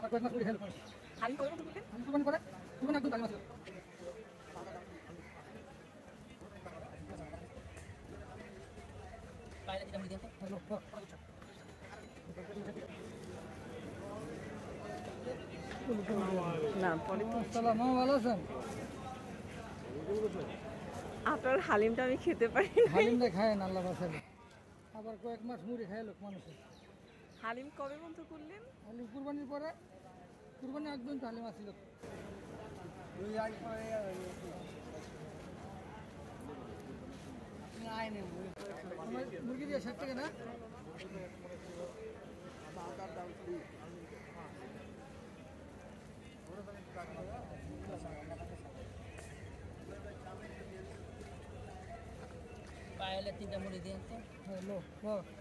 কয়েক মাস করে খেলো হালিম কবে বলতে বললেন? আমি কুরবানি করে কুরবানি একদম তালিম আছে পায়রা যেটা মুড়ি দেন তো হ্যালো না পরে আসসালামু ভালো আছেন আপনার হালিমটা আমি খেতে পারি না। হালিমটা খায় না আল্লাহ বাঁচালে আবার কয়েক মাস মুড়ি খায় লোক মানুষের হালিম কবে বন্ধ করলেন? হালিম কুরবানির পরে কুরবানি একদম তালিম আছিল মুরগি দিয়ে 60 টাকা না পায়রা তিনটা মুড়ি দেন তো হ্যালো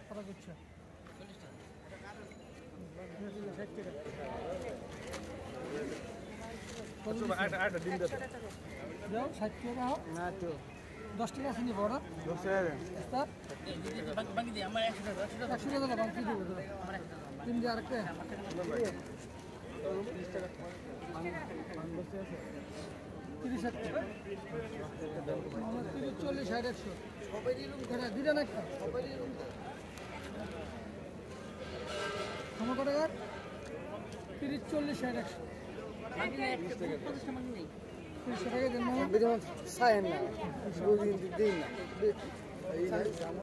কথা করছো 40 টাকা। 60 টাকা যাও 60 টাকা হোক না তো 10 টাকা আছে নি বড় 10 টাকা স্যার বাকি দিয়ে আমার 100 টাকা 100 টাকা বাকি দিব তিন দিয়ে আরেকটা 30 টাকা 40 60 100 সবাই রুম করে দিটা না একটা সবাই রুম কত টাকা 30 40 60 100 বাকি নেই 50 টাকা বাকি নেই 30 টাকা দেন না সায়েন না দিন না